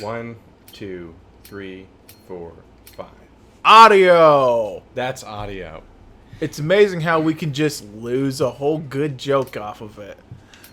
1, 2, 3, 4, 5. Audio! That's audio. It's amazing how we can just lose a whole good joke off of it.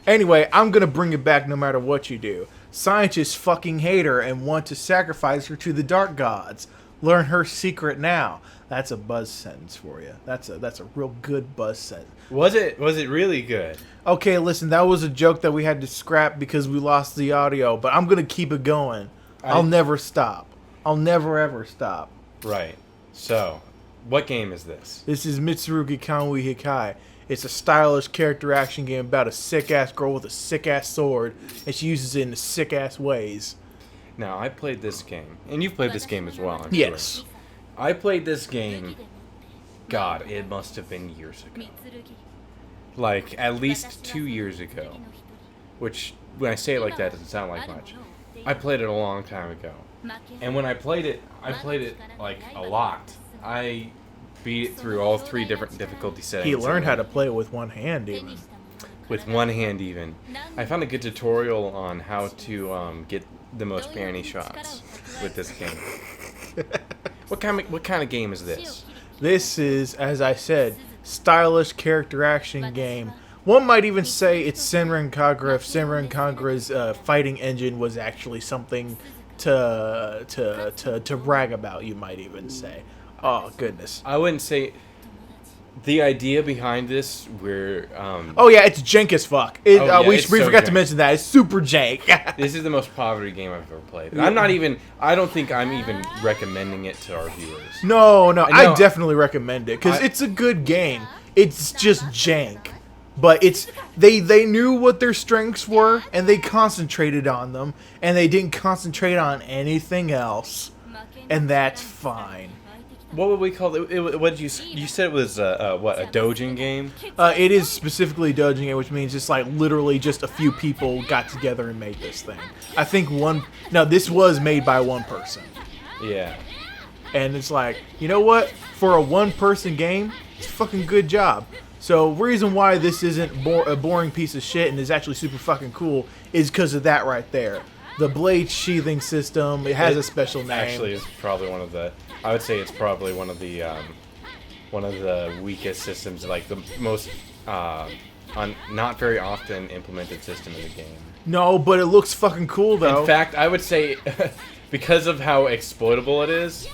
Anyway, I'm gonna bring it back no matter what you do. Scientists fucking hate her and want to sacrifice her to the dark gods. Learn her secret now. That's a buzz sentence for you. That's a real good buzz sentence. Was it really good? Okay, listen, that was a joke that we had to scrap because we lost the audio, but I'm gonna keep it going. I'll never stop. I'll never ever stop. Right. So, what game is this? This is Mitsurugi Kamui Hikae. It's a stylish character action game about a sick-ass girl with a sick-ass sword, and she uses it in sick-ass ways. Now, I played this game, and you've played this game as well, I'm Yes. sure. I played this game, God, it must have been years ago. Like, at least 2 years ago. Which, when I say it like that, doesn't sound like much. I played it a long time ago. And when I played it, like, a lot. I beat it through all 3 different difficulty settings. He learned how to play it with one hand, even. With one hand, even. I found a good tutorial on how to get the most panty shots with this game. What kind of game is this? This is, as I said, stylish character action game. One might even say it's Senran Kagura if Senran Kagura's fighting engine was actually something to brag about, you might even say. Oh, goodness. I wouldn't say... The idea behind this, oh, yeah, it's jank as fuck. We forgot to mention that. It's super jank. This is the most poverty game I've ever played. Yeah. I don't think I'm even recommending it to our viewers. No, I definitely recommend it, because it's a good game. It's just jank. But they knew what their strengths were, and they concentrated on them, and they didn't concentrate on anything else. And that's fine. What would we call it? What did you said it was a dojin game? It is specifically a dojin game, which means it's like literally just a few people got together and made this thing. I think this was made by one person. Yeah. And it's like, you know what? For a one-person game, it's a fucking good job. So reason why this isn't a boring piece of shit and is actually super fucking cool is because of that right there. The blade sheathing system, it has a special name. Actually, it's probably one of the... I would say it's probably one of the weakest systems, like the most not very often implemented system in the game. No, but it looks fucking cool though. In fact, I would say because of how exploitable it is,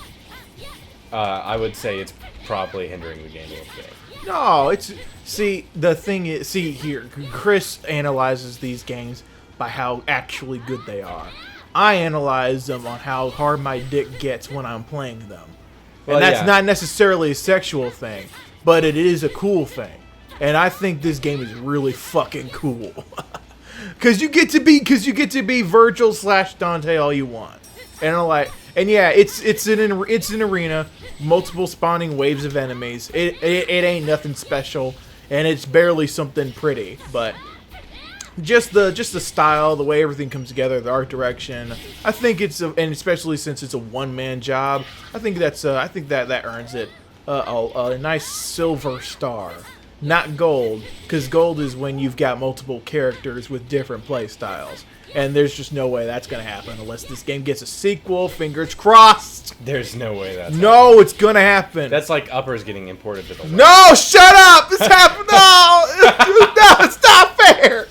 I would say it's probably hindering the game a little bit. No, the thing is, here, Chris analyzes these games by how actually good they are. I analyze them on how hard my dick gets when I'm playing them. And that's not necessarily a sexual thing, but it is a cool thing. And I think this game is really fucking cool. Cause you get to be Virgil / Dante all you want. And it's an arena, multiple spawning waves of enemies. It ain't nothing special, and it's barely something pretty, but just the style, the way everything comes together, the art direction. I think and especially since it's a one-man job, I think that earns it a nice silver star, not gold, because gold is when you've got multiple characters with different play styles, and there's just no way that's gonna happen unless this game gets a sequel. Fingers crossed. There's no way that's happening. It's gonna happen. That's like Uppers getting imported to the West. No, shut up! It's happening. No, it's not fair.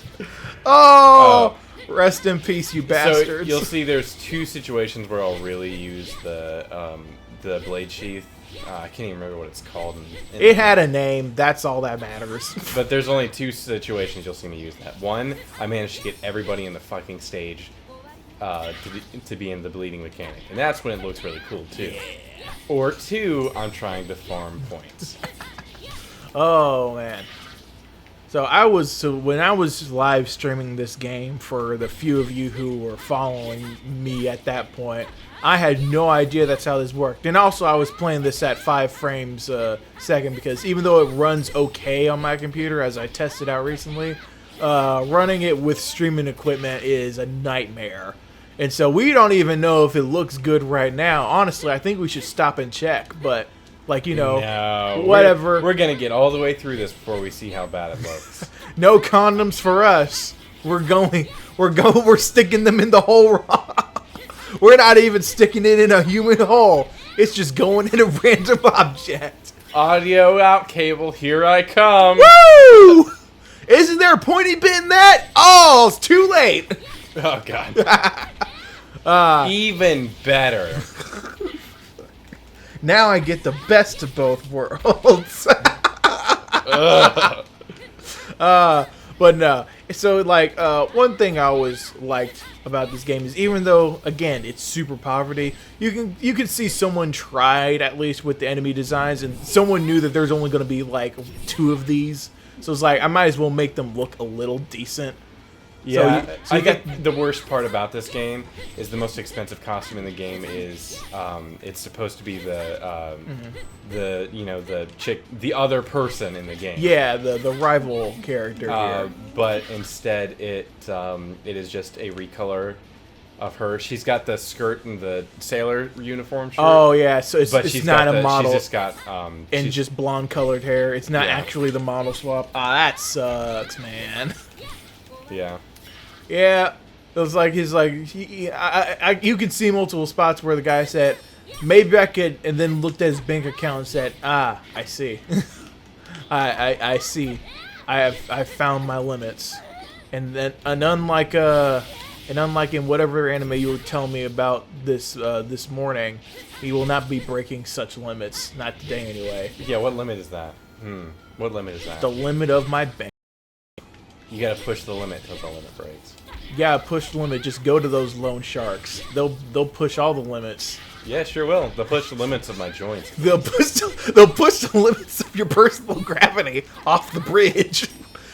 Oh, rest in peace, you bastards. So you'll see there's 2 situations where I'll really use the blade sheath. I can't even remember what it's called. It had a name. That's all that matters. But there's only 2 situations you'll see me use that. One, I managed to get everybody in the fucking stage to be in the bleeding mechanic. And that's when it looks really cool, too. Yeah. Or 2, I'm trying to farm points. Oh, man. So when I was live streaming this game, for the few of you who were following me at that point, I had no idea that's how this worked. And also I was playing this at 5 frames a second, because even though it runs okay on my computer, as I tested out recently, running it with streaming equipment is a nightmare. And so we don't even know if it looks good right now. Honestly, I think we should stop and check, but... whatever. We're gonna get all the way through this before we see how bad it looks. No condoms for us. We're sticking them in the hole raw. We're not even sticking it in a human hole. It's just going in a random object. Audio out cable, here I come. Woo! Isn't there a pointy bit in that? Oh, it's too late. Oh, God. Even better. Now I get the best of both worlds. But no. So, like, one thing I always liked about this game is even though, again, it's super poverty, you can see someone tried, at least with the enemy designs, and someone knew that there's only going to be, like, 2 of these. So it's like, I might as well make them look a little decent. Yeah, so I think the worst part about this game is the most expensive costume in the game is it's supposed to be the the chick, the other person in the game. Yeah, the rival character here. But instead it is just a recolor of her. She's got the skirt and the sailor uniform shirt. Oh yeah, so it's not a model. She's just got and just blonde colored hair. It's not actually the model swap. That sucks, man. Yeah. Yeah, it was like you can see multiple spots where the guy said, maybe I could, and then looked at his bank account and said, I see, I see, I found my limits, and then unlike in whatever anime you were telling me about this morning, he will not be breaking such limits, not today anyway. Yeah, what limit is that? What limit is that? The limit of my bank. You gotta push the limit till the limit breaks. Yeah, push the limit. Just go to those loan sharks. They'll push all the limits. Yeah, sure will. They'll push the limits of my joints. They'll push the limits of your personal gravity off the bridge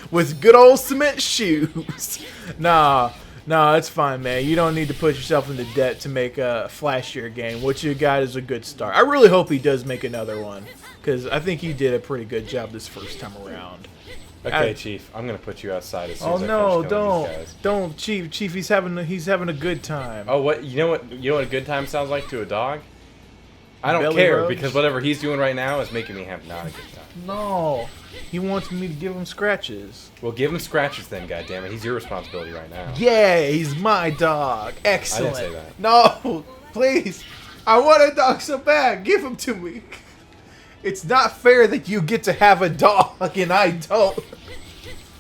with good old cement shoes. Nah, it's fine, man. You don't need to put yourself into debt to make a flashier game. What you got is a good start. I really hope he does make another one, because I think he did a pretty good job this first time around. Okay, Chief, I'm gonna put you outside as soon as I no, finish killing these guys. don't, Chief. He's having a good time. Oh, what? You know what a good time sounds like to a dog? I don't Belly care, rubs? because whatever he's doing right now is making me have not a good time. No, he wants me to give him scratches. Well, give him scratches then, goddammit. He's your responsibility right now. Yeah, he's my dog. Excellent. I didn't say that. No, please. I want a dog so bad. Give him to me. It's not fair that you get to have a dog and I don't.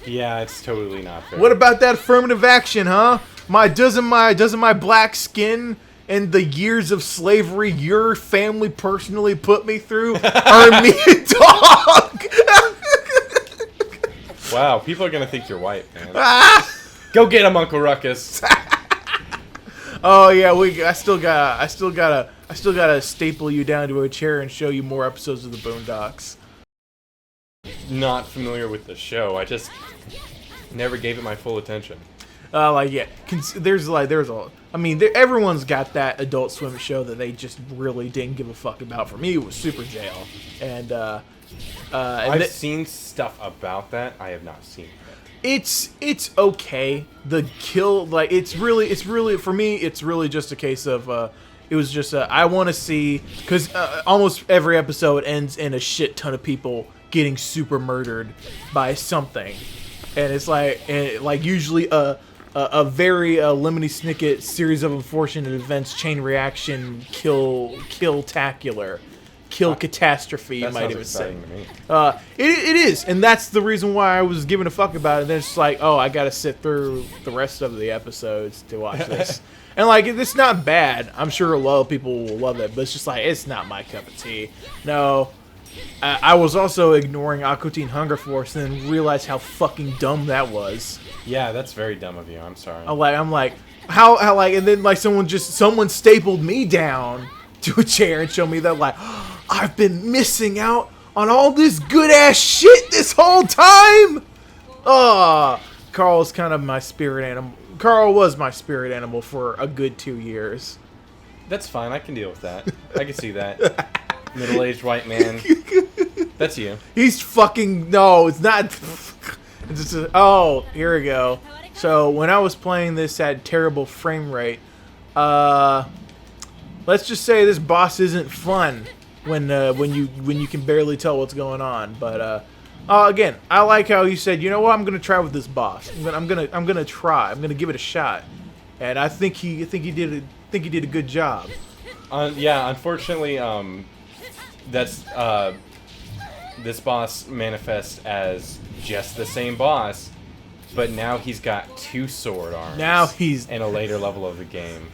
Yeah, it's totally not fair. What about that affirmative action, huh? Doesn't my black skin and the years of slavery your family personally put me through earn me a dog? Wow, people are gonna think you're white, man. Go get him, Uncle Ruckus. Oh yeah, I still gotta staple you down to a chair and show you more episodes of the Boondocks. Not familiar with the show. I just never gave it my full attention. Everyone's got that Adult Swim show that they just really didn't give a fuck about. For me, it was Super Jail, and I've seen stuff about that. I have not seen it. It's okay. The kill, it's really for me. It's really just a case of it was just I want to see, because almost every episode ends in a shit ton of people getting super murdered by something, and it's like usually a very lemony snicket series of unfortunate events, chain reaction, kill catastrophe, you might even say. To me. It is, and that's the reason why I was giving a fuck about it. And then it's like, oh, I gotta sit through the rest of the episodes to watch this. And it's not bad. I'm sure a lot of people will love it, but it's just it's not my cup of tea. No. I was also ignoring Aquatine Hunger Force and then realized how fucking dumb that was. Yeah, that's very dumb of you. I'm sorry. I'm like, how and then someone stapled me down to a chair and showed me that I've been missing out on all this good ass shit this whole time. Carl's kind of my spirit animal. Carl was my spirit animal for a good 2 years. That's fine. I can deal with that. I can see that. Middle-aged white man. That's you. He's fucking... No, it's not... It's just here we go. So, when I was playing this at terrible frame rate, let's just say this boss isn't fun when you can barely tell what's going on. But, again, I like how you said, you know what, I'm gonna try with this boss. I'm gonna try. I'm gonna give it a shot. And I think he did think he did a good job. Yeah, unfortunately, that's this boss manifests as just the same boss, but now he's got 2 sword arms. Now he's in a later level of the game.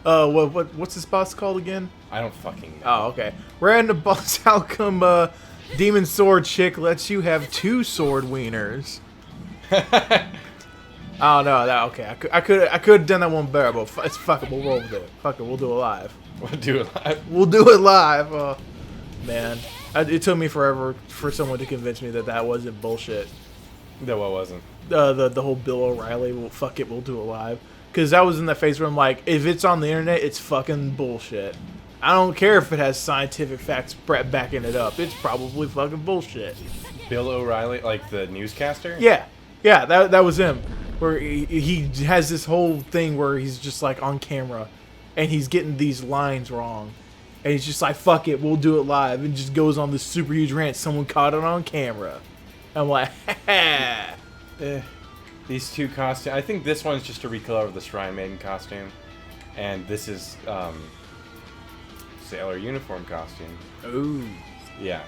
What's this boss called again? I don't fucking know. Oh, okay. Random boss. How come Demon Sword Chick lets you have 2 sword wieners? Oh no, okay. I could have done that one better, but it's fuck it. We'll roll with it. Fuck it. We'll do it live. We'll do it live. We'll do it live. Oh, man, it took me forever for someone to convince me that that wasn't bullshit. No, what wasn't? The whole Bill O'Reilly. Well, fuck it. We'll do it live. Because I was in that phase where I'm like, if it's on the internet, it's fucking bullshit. I don't care if it has scientific facts backing it up. It's probably fucking bullshit. Bill O'Reilly, like the newscaster? Yeah, that was him. Where he has this whole thing where he's just like on camera, and he's getting these lines wrong, and he's just like, "Fuck it, we'll do it live," and just goes on this super huge rant. Someone caught it on camera. I'm like, ha. These 2 costumes. I think this one's just a recolor of the Shrine Maiden costume, and this is Sailor uniform costume. Ooh. Yeah.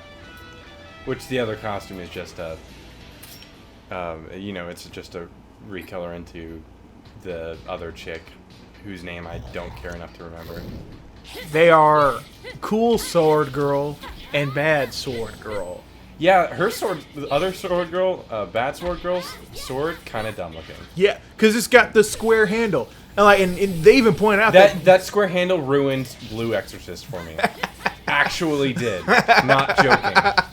Which the other costume is just a, it's just a recolor into the other chick, whose name I don't care enough to remember. They are cool sword girl and bad sword girl. Yeah, her sword, the other sword girl, bad sword girl's sword, kind of dumb looking. Yeah, because it's got the square handle. And they even point out that square handle ruined Blue Exorcist for me. Actually did. Not joking.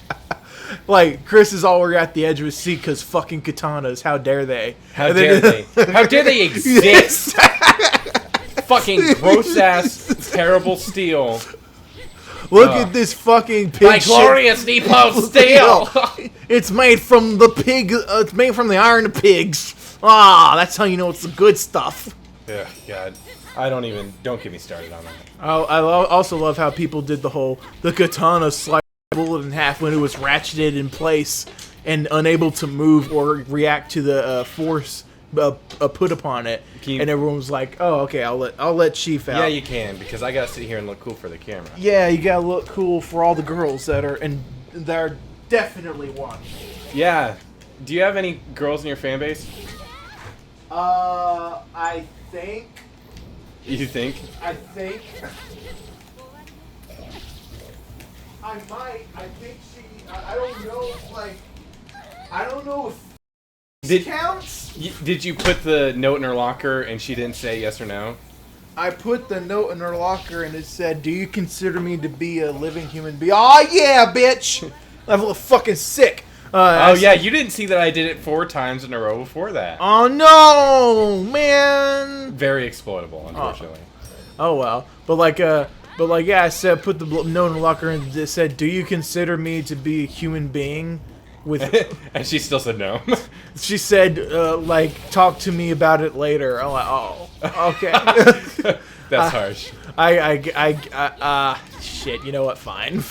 Like, Chris is already at the edge of his seat because fucking katanas. How dare they? How dare they? How dare they exist? Fucking gross-ass, terrible steel. Look at this fucking pig My glorious Nepo steel! It's made from the pig. It's made from the iron of pigs. Ah, that's how you know it's the good stuff. Yeah, God. Don't get me started on that. I also love how people did the katana slide bullet in half when it was ratcheted in place and unable to move or react to the force put upon it. And everyone was like, "Oh, okay, I'll let Chief out." Yeah, you can, because I gotta sit here and look cool for the camera. Yeah, you gotta look cool for all the girls that are definitely watching. Yeah. Do you have any girls in your fan base? I think. You think? I think. I might. I think she. I don't know. Like, I don't know if it counts. Did you put the note in her locker and she didn't say yes or no? I put the note in her locker and it said, "Do you consider me to be a living human being?" Oh yeah, bitch! I'm fucking sick. Yeah, you didn't see that I did it 4 times in a row before that. Oh no, man! Very exploitable, unfortunately. Oh well, but yeah, I said put the note in the locker and it said, "Do you consider me to be a human being?" With and she still said no. She said, talk to me about it later. I'm like, oh, okay. That's harsh. Shit. You know what? Fine.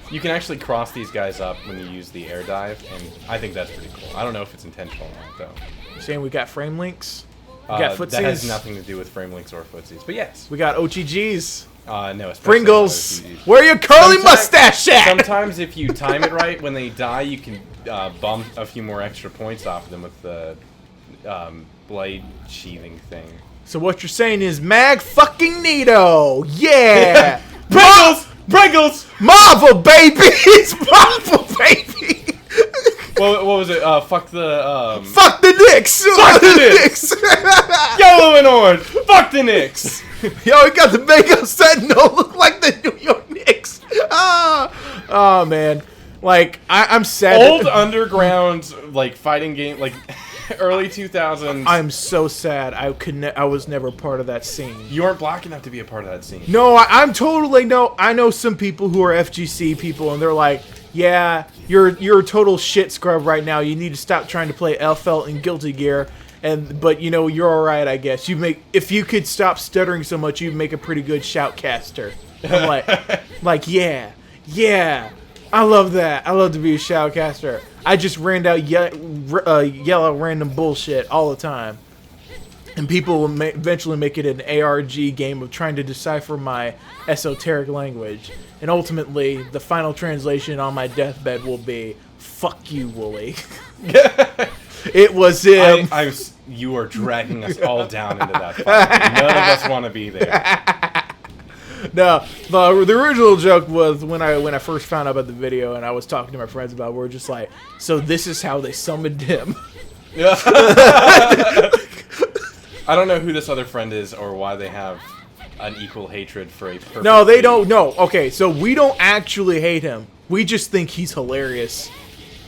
You can actually cross these guys up when you use the air dive, and I think that's pretty cool. I don't know if it's intentional or not, though. You're saying we got frame links? We got footsies? That has nothing to do with frame links or footsies, but yes. We got OTGs. No, Pringles. Where your curly mustache at? Sometimes if you time it right, when they die, you can bump a few more extra points off them with the blade sheathing thing. So what you're saying is mag fucking neato. Yeah. Pringles! Pringles! Marvel baby! It's Marvel baby! What was it? Fuck the Fuck the Knicks! Fuck the Knicks! Yellow and orange! Fuck the Knicks! Yo, we got the Mega Sentinel look like the New York Knicks! Oh man. Like, I'm sad. Old underground, like, fighting game, like, early 2000s. I'm so sad. I was never part of that scene. You weren't black enough to be a part of that scene. No, I'm totally no. I know some people who are FGC people, and they're like, "Yeah, you're a total shit scrub right now. You need to stop trying to play FL and Guilty Gear." But you know, you're all right, I guess. If you could stop stuttering so much, you'd make a pretty good shoutcaster. I'm like, yeah. I love that. I love to be a shoutcaster. I just ran out yellow random bullshit all the time. And people will eventually make it an ARG game of trying to decipher my esoteric language. And ultimately, the final translation on my deathbed will be, "Fuck you, Wooly." It was him. You are dragging us all down into that fight. None of us want to be there. No, the original joke was when I first found out about the video and I was talking to my friends about it, we were just like, so this is how they summoned him. Yeah. I don't know who this other friend is or why they have an equal hatred for a perfect... No, they don't. No, okay, so we don't actually hate him. We just think he's hilarious.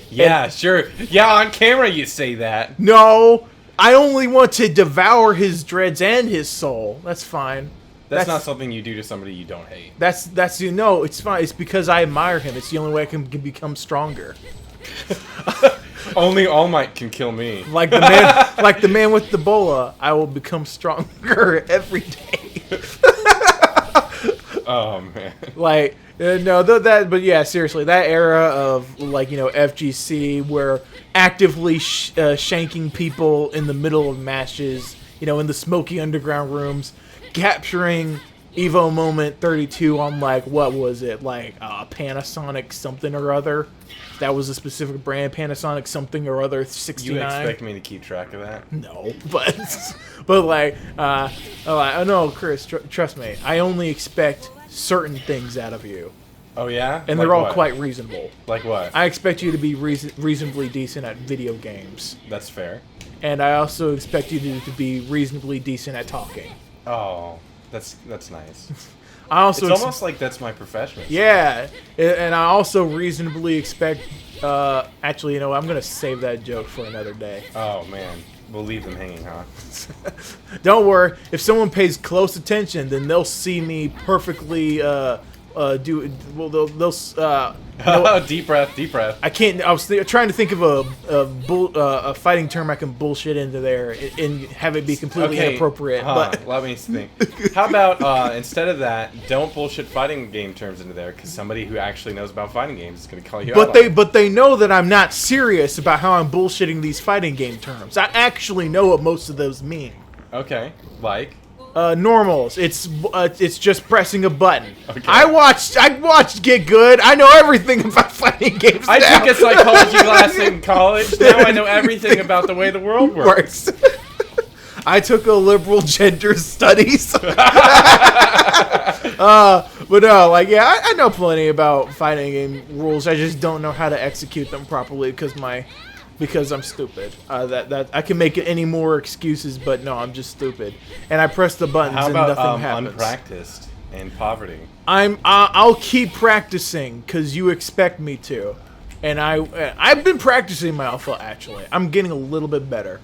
Yeah, sure. Yeah, on camera you say that. No, I only want to devour his dreads and his soul. That's fine. That's not something you do to somebody you don't hate. That's you know, it's fine. It's because I admire him. It's the only way I can become stronger. Only All Might can kill me. Like the man with the bola, I will become stronger every day. Oh man. Like no, but yeah, seriously, that era of like, you know, FGC where actively shanking people in the middle of matches, you know, in the smoky underground rooms, capturing Evo Moment 32 on like, what was it, like Panasonic something or other. That was a specific brand, Panasonic something or other 69. You expect me to keep track of that? No, but like, no, Chris, trust me. I only expect certain things out of you. Oh yeah? And like they're all what? quite reasonable. Like what? I expect you to be reasonably decent at video games. That's fair. And I also expect you to be reasonably decent at talking. Oh, that's nice. I also it's almost like that's my profession. Yeah, and I also reasonably expect... actually, you know, I'm going to save that joke for another day. Oh, man. We'll leave them hanging, huh? Don't worry. If someone pays close attention, then they'll see me perfectly do... Well, they'll deep breath. I can't... I was trying to think of a fighting term I can bullshit into there and have it be completely inappropriate. But let me think. How about, instead of that, don't bullshit fighting game terms into there, because somebody who actually knows about fighting games is going to call you out on it. But they know that I'm not serious about how I'm bullshitting these fighting game terms. I actually know what most of those mean. Okay, like... normals. It's just pressing a button. Okay. I watched Get Good. I know everything about fighting games. I now. took a psychology class in college. Now I know everything about the way the world works. I took a liberal gender studies. But no, like, yeah, I know plenty about fighting game rules. I just don't know how to execute them properly because I'm stupid. That I can make any more excuses, but no, I'm just stupid. And I press the buttons How and about nothing happens. unpracticed and poverty? I'll keep practicing because you expect me to, and I've been practicing my alpha. Actually, I'm getting a little bit better.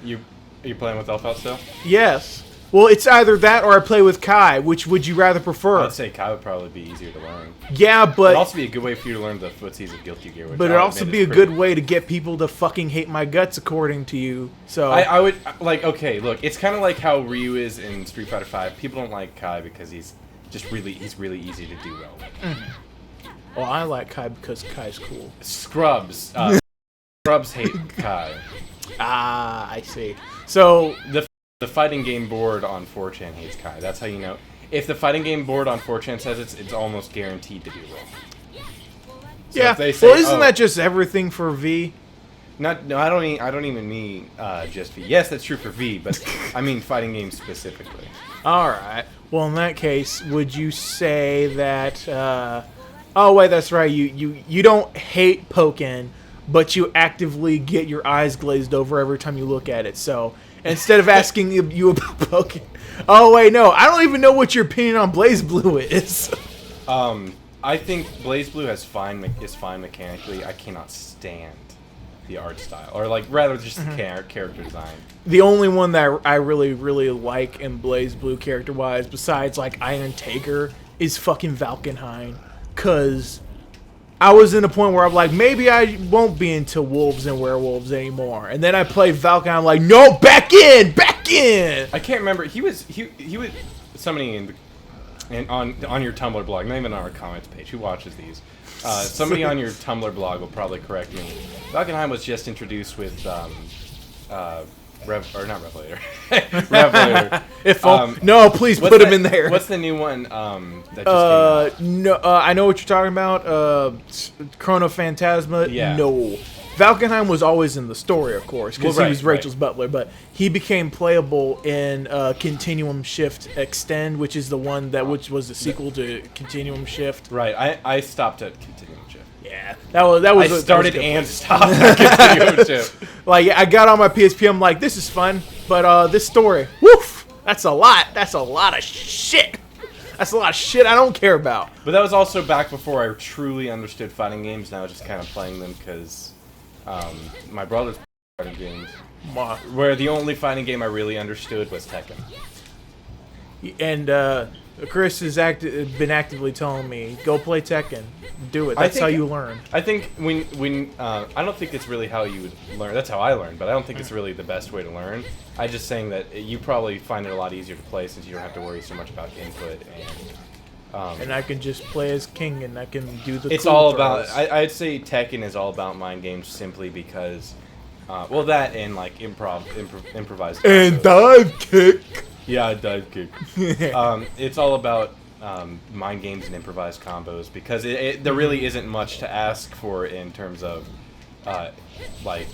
Are you playing with alpha still? Yes. Well, it's either that or I play with Kai. Which would you rather prefer? I'd say Kai would probably be easier to learn. Yeah, but it'd also be a good way for you to learn the footsies of Guilty Gear. But it'd also be a good way to get people to fucking hate my guts, according to you. So I would like. Okay, look, it's kind of like how Ryu is in Street Fighter V. People don't like Kai because he's really easy to do well with. Well, I like Kai because Kai's cool. Scrubs hate Kai. Ah, I see. So the fighting game board on 4chan hates Kai. That's how you know. If the fighting game board on 4chan says it's almost guaranteed to be wrong. So yeah. If they say, well, isn't that just everything for V? No, I don't even mean just V. Yes, that's true for V, but I mean fighting games specifically. All right. Well, in that case, would you say that? Oh wait, that's right. You don't hate Pokken, but you actively get your eyes glazed over every time you look at it. So instead of asking you about Pokken, oh wait, no, I don't even know what your opinion on BlazBlue is. I think BlazBlue is fine mechanically. I cannot stand the art style, or like rather just the character design. The only one that I really like in BlazBlue character-wise, besides like Iron Taker, is fucking Valkenhayn. Cause I was in a point where I'm like, maybe I won't be into wolves and werewolves anymore. And then I played Valkenhayn, I'm like, no, back in! I can't remember. He was somebody on your Tumblr blog, not even on our comments page. Who watches these? Somebody on your Tumblr blog will probably correct me. Valkenhayn was just introduced with Not Revelator. Revelator. No, please put him in there. What's the new one that just came out? No, I know what you're talking about. Chrono Phantasma. Yeah. No. Valkenheim was always in the story, of course, because he was Rachel's butler, but he became playable in Continuum Shift Extend, which is the one which was the sequel to Continuum Shift. Right. I stopped at Continuum Shift. Yeah, that was. I started and stopped at Continuum Shift. Like, I got on my PSP. I'm like, this is fun, but this story, woof, that's a lot. That's a lot of shit. That's a lot of shit I don't care about. But that was also back before I truly understood fighting games, and I was just kind of playing them because my brother's fighting games. Where the only fighting game I really understood was Tekken. And Chris has been actively telling me, go play Tekken. Do it. That's how you learn. I think when I don't think it's really how you would learn. That's how I learned, but I don't think it's really the best way to learn. I'm just saying that you probably find it a lot easier to play since you don't have to worry so much about input and I can just play as King and I can do the. It's cool all throws. about. I'd say Tekken is all about mind games simply because, well, that and like improvised. And dive kick. Yeah, dive kick. It's all about mind games and improvised combos because there really isn't much to ask for in terms of like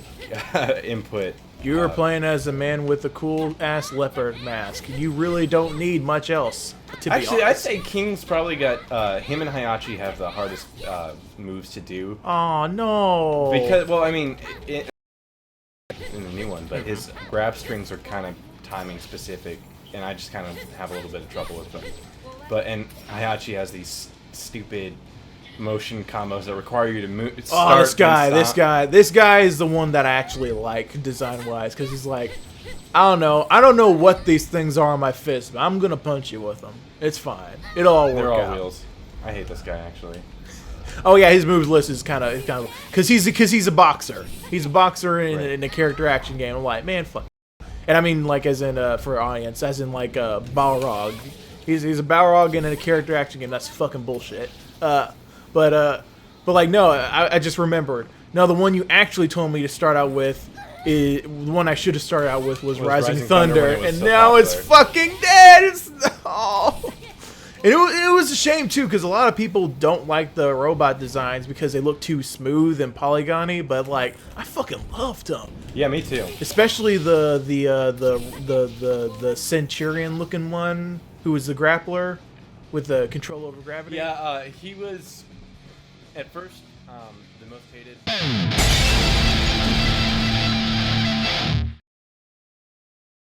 input. You were playing as a man with a cool ass leopard mask. You really don't need much else. To be honest. I'd say King's probably got him and Hayachi have the hardest moves to do. Oh no! Because I mean, in the new one, but his grab strings are kind of timing specific, and I just kind of have a little bit of trouble with them. And Hayachi has these stupid motion combos that require you to move. This guy is the one that I actually like design-wise, because he's like, I don't know what these things are on my fist, but I'm gonna punch you with them. It's fine. It'll all work out. They're all wheels. I hate this guy actually. Oh yeah, his moves list is kind of because he's a boxer. He's a boxer in a character action game. I'm like, man, fuck. And I mean, like, as in for audience, as in like Balrog. He's a Balrog in a character action game. That's fucking bullshit. But like, no, I just remembered. No, the one you actually told me to start out with, the one I should have started out with was Rising Thunder, and now it's fucking dead. And it was a shame too, because a lot of people don't like the robot designs because they look too smooth and polygony. But like, I fucking loved them. Yeah, me too. Especially the Centurion looking one, who was the grappler with the control over gravity. Yeah, he was at first the most hated.